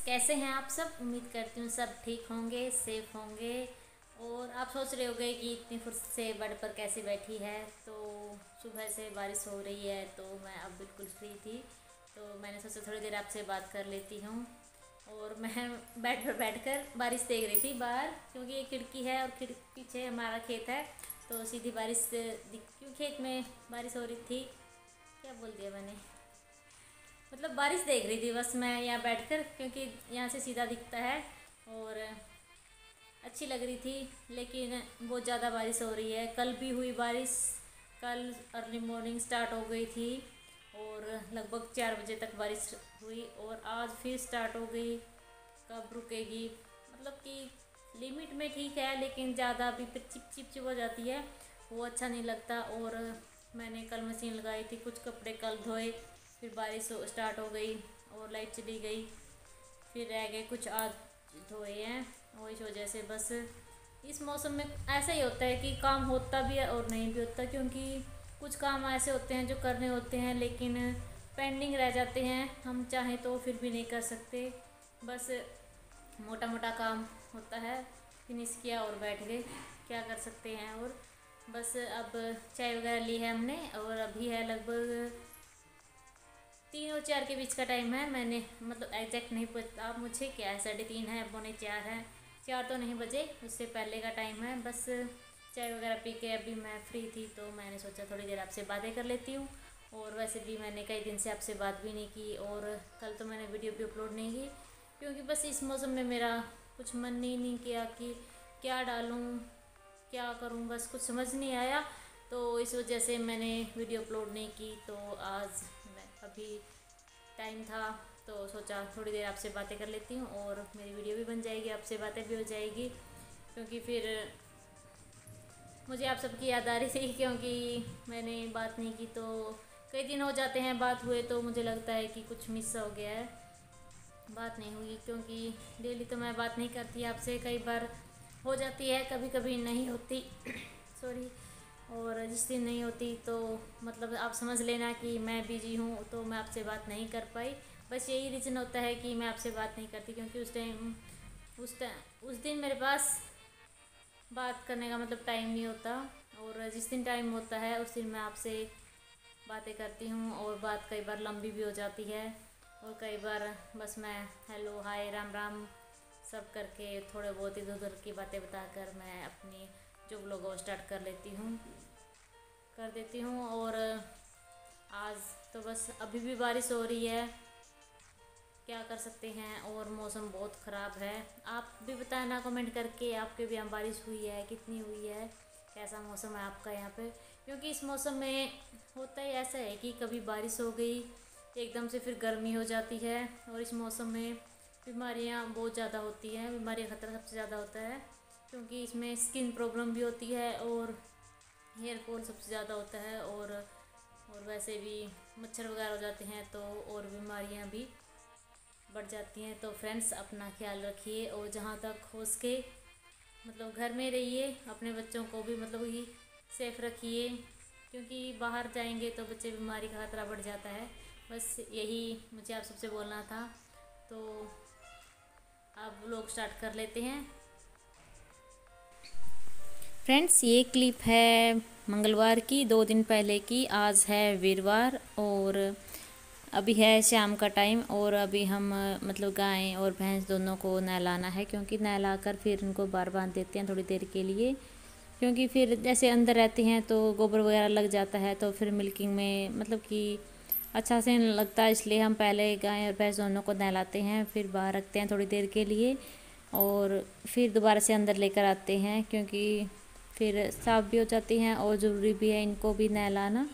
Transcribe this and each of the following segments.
कैसे हैं आप सब। उम्मीद करती हूँ सब ठीक होंगे, सेफ होंगे। और आप सोच रहे होंगे कि इतनी फुर्सत से बेड पर कैसे बैठी है। तो सुबह से बारिश हो रही है तो मैं अब बिल्कुल फ्री थी, तो मैंने सोचा थोड़ी देर आपसे बात कर लेती हूँ। और मैं बेड पर बैठकर बारिश देख रही थी बाहर, क्योंकि एक खिड़की है और पीछे हमारा खेत है, तो सीधी बारिश क्यों खेत में बारिश हो रही थी। क्या बोल दिया मैंने, मतलब बारिश देख रही थी बस मैं यहाँ बैठकर, क्योंकि यहाँ से सीधा दिखता है और अच्छी लग रही थी। लेकिन बहुत ज़्यादा बारिश हो रही है। कल भी हुई बारिश, कल अर्ली मॉर्निंग स्टार्ट हो गई थी और लगभग 4 बजे तक बारिश हुई, और आज फिर स्टार्ट हो गई। कब रुकेगी, मतलब कि लिमिट में ठीक है, लेकिन ज़्यादा भी फिर चिप चिप चिप हो जाती है, वो अच्छा नहीं लगता। और मैंने कल मशीन लगाई थी, कुछ कपड़े कल धोए, फिर बारिश स्टार्ट हो गई और लाइट चली गई, फिर रह गए कुछ आज धोए हैं। और इस वजह से बस इस मौसम में ऐसा ही होता है कि काम होता भी है और नहीं भी होता, क्योंकि कुछ काम ऐसे होते हैं जो करने होते हैं लेकिन पेंडिंग रह जाते हैं, हम चाहें तो फिर भी नहीं कर सकते। बस मोटा मोटा काम होता है, फिनिश किया और बैठ गए, क्या कर सकते हैं। और बस अब चाय वगैरह ली है हमने, और अभी है लगभग 3 और 4 के बीच का टाइम है। मैंने मतलब एग्जैक्ट नहीं पता मुझे क्या है, 3:30 है, पौने 4 है, 4 तो नहीं बजे, उससे पहले का टाइम है। बस चाय वगैरह पी के अभी मैं फ्री थी, तो मैंने सोचा थोड़ी देर आपसे बातें कर लेती हूँ। और वैसे भी मैंने कई दिन से आपसे बात भी नहीं की, और कल तो मैंने वीडियो भी अपलोड नहीं की, क्योंकि बस इस मौसम में मेरा कुछ मन ही नहीं किया कि क्या डालूँ क्या करूँ, बस कुछ समझ नहीं आया, तो इस वजह से मैंने वीडियो अपलोड नहीं की। तो आज मैं अभी टाइम था तो सोचा थोड़ी देर आपसे बातें कर लेती हूँ, और मेरी वीडियो भी बन जाएगी, आपसे बातें भी हो जाएगी, क्योंकि फिर मुझे आप सबकी याद आ रही थी, क्योंकि मैंने बात नहीं की तो कई दिन हो जाते हैं बात हुए, तो मुझे लगता है कि कुछ मिस हो गया है, बात नहीं हुई। क्योंकि डेली तो मैं बात नहीं करती आपसे, कई बार हो जाती है, कभी कभी नहीं होती सॉरी। और जिस दिन नहीं होती तो मतलब आप समझ लेना कि मैं बिजी हूँ, तो मैं आपसे बात नहीं कर पाई। बस यही रीज़न होता है कि मैं आपसे बात नहीं करती, क्योंकि उस दिन मेरे पास बात करने का मतलब टाइम नहीं होता। और जिस दिन टाइम होता है उस दिन मैं आपसे बातें करती हूँ, और बात कई बार लंबी भी हो जाती है, और कई बार बस मैं हेलो हाय राम राम सब करके थोड़े बहुत इधर उधर की बातें बताकर मैं अपनी जो ब्लॉग वो स्टार्ट कर देती हूँ। और आज तो बस अभी भी बारिश हो रही है, क्या कर सकते हैं, और मौसम बहुत ख़राब है। आप भी बताना कमेंट करके, आपके भी यहाँ बारिश हुई है, कितनी हुई है, कैसा मौसम है आपका यहाँ पे। क्योंकि इस मौसम में होता ही ऐसा है कि कभी बारिश हो गई एकदम से, फिर गर्मी हो जाती है, और इस मौसम में बीमारियाँ बहुत ज़्यादा होती हैं, बीमारी का खतरा सबसे ज़्यादा होता है, क्योंकि इसमें स्किन प्रॉब्लम भी होती है और हेयर फॉल सबसे ज़्यादा होता है, और वैसे भी मच्छर वगैरह हो जाते हैं, तो और बीमारियां भी बढ़ जाती हैं। तो फ्रेंड्स अपना ख्याल रखिए, और जहाँ तक हो सके मतलब घर में रहिए, अपने बच्चों को भी मतलब ही सेफ रखिए, क्योंकि बाहर जाएंगे तो बच्चे बीमारी का खतरा बढ़ जाता है। बस यही मुझे आप सबसे बोलना था। तो अब लोग स्टार्ट कर लेते हैं। फ्रेंड्स ये क्लिप है मंगलवार की, 2 दिन पहले की। आज है वीरवार, और अभी है शाम का टाइम, और अभी हम मतलब गाय और भैंस दोनों को नहलाना है, क्योंकि नहलाकर फिर उनको बाहर बांध देते हैं थोड़ी देर के लिए, क्योंकि फिर जैसे अंदर रहते हैं तो गोबर वगैरह लग जाता है, तो फिर मिल्किंग में मतलब कि अच्छा से नहीं लगता, इसलिए हम पहले गाय और भैंस दोनों को नहलाते हैं, फिर बाहर रखते हैं थोड़ी देर के लिए, और फिर दोबारा से अंदर लेकर आते हैं, क्योंकि फिर साफ़ भी हो जाती हैं, और ज़रूरी भी है इनको भी नहलाना।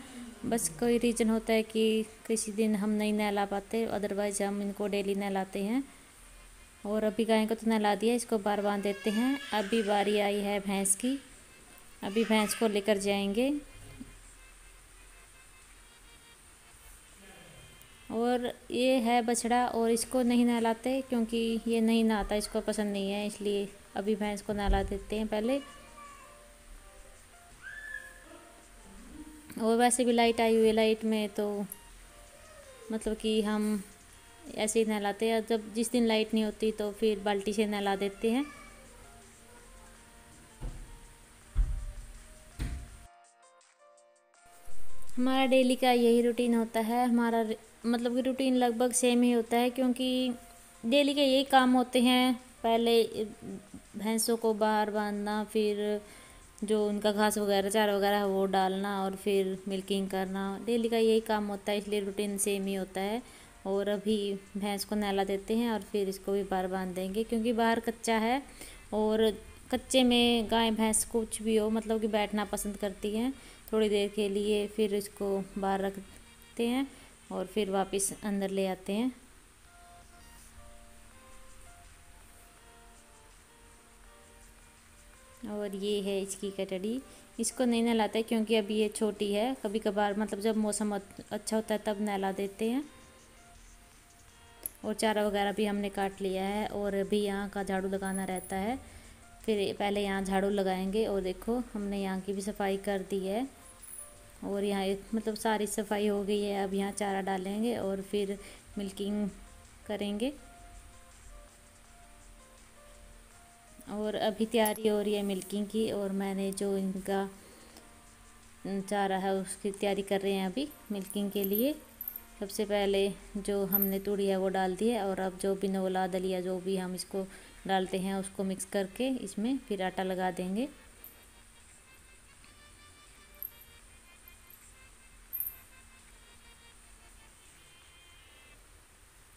बस कोई रीज़न होता है कि किसी दिन हम नहीं नहला पाते, अदरवाइज़ हम इनको डेली नहलाते हैं। और अभी गाय को तो नहला दिया, इसको बाहर बांध देते हैं। अभी बारी आई है भैंस की, अभी भैंस को लेकर जाएंगे। और ये है बछड़ा, और इसको नहीं नहलाते क्योंकि ये नहीं नहाता, इसको पसंद नहीं है, इसलिए अभी भैंस को नहला देते हैं पहले। और वैसे भी लाइट आई हुई है, लाइट में तो मतलब कि हम ऐसे ही नहलाते हैं। जब जिस दिन लाइट नहीं होती तो फिर बाल्टी से नहला देते हैं। हमारा डेली का यही रूटीन होता है। हमारा मतलब कि रूटीन लगभग सेम ही होता है, क्योंकि डेली के यही काम होते हैं। पहले भैंसों को बाहर बांधना, फिर जो उनका घास वगैरह चारा वगैरह है वो डालना, और फिर मिल्किंग करना। डेली का यही काम होता है, इसलिए रूटीन सेम ही होता है। और अभी भैंस को नहला देते हैं और फिर इसको भी बाहर बांध देंगे, क्योंकि बाहर कच्चा है और कच्चे में गाय भैंस कुछ भी हो मतलब कि बैठना पसंद करती हैं थोड़ी देर के लिए। फिर इसको बाहर रखते हैं और फिर वापस अंदर ले आते हैं। और ये है इसकी कटड़ी। इसको नहीं नहलाते क्योंकि अभी ये छोटी है। कभी कभार मतलब जब मौसम अच्छा होता है तब नहला देते हैं। और चारा वगैरह भी हमने काट लिया है, और अभी यहाँ का झाड़ू लगाना रहता है। फिर पहले यहाँ झाड़ू लगाएंगे, और देखो हमने यहाँ की भी सफाई कर दी है। और यहाँ मतलब सारी सफाई हो गई है। अब यहाँ चारा डालेंगे और फिर मिल्किंग करेंगे। और अभी तैयारी हो रही है मिल्किंग की, और मैंने जो इनका चारा है उसकी तैयारी कर रहे हैं अभी मिल्किंग के लिए। सबसे पहले जो हमने तूड़ी है वो डाल दी है, और अब जो बिनोला दलिया जो भी हम इसको डालते हैं उसको मिक्स करके इसमें फिर आटा लगा देंगे।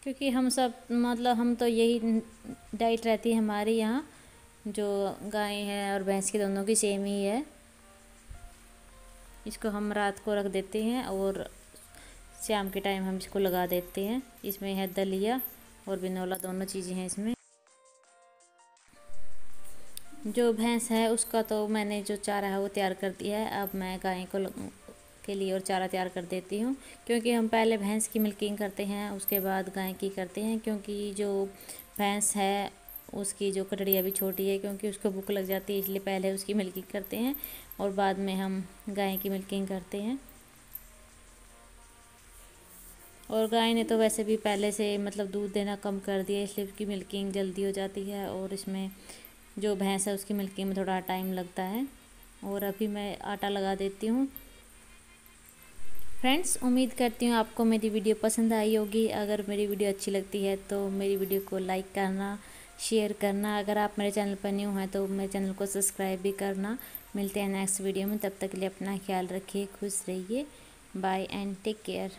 क्योंकि हम सब मतलब हम तो यही डाइट रहती है हमारी यहाँ। जो गाय है और भैंस की दोनों की सेम ही है। इसको हम रात को रख देते हैं और शाम के टाइम हम इसको लगा देते हैं। इसमें है दलिया और बिनोला, दोनों चीज़ें हैं इसमें। जो भैंस है उसका तो मैंने जो चारा है वो तैयार कर दिया है। अब मैं गाय को के लिए और चारा तैयार कर देती हूँ, क्योंकि हम पहले भैंस की मिल्किंग करते हैं उसके बाद गाय की करते हैं। क्योंकि जो भैंस है उसकी जो कटड़ी अभी छोटी है, क्योंकि उसको भूख लग जाती है, इसलिए पहले उसकी मिल्किंग करते हैं और बाद में हम गाय की मिल्किंग करते हैं। और गाय ने तो वैसे भी पहले से मतलब दूध देना कम कर दिया, इसलिए उसकी मिल्किंग जल्दी हो जाती है। और इसमें जो भैंस है उसकी मिल्किंग में थोड़ा टाइम लगता है। और अभी मैं आटा लगा देती हूँ। फ्रेंड्स, उम्मीद करती हूँ आपको मेरी वीडियो पसंद आई होगी। अगर मेरी वीडियो अच्छी लगती है तो मेरी वीडियो को लाइक करना, शेयर करना। अगर आप मेरे चैनल पर न्यू हैं तो मेरे चैनल को सब्सक्राइब भी करना। मिलते हैं नेक्स्ट वीडियो में, तब तक के लिए अपना ख्याल रखिए, खुश रहिए। Bye and take care.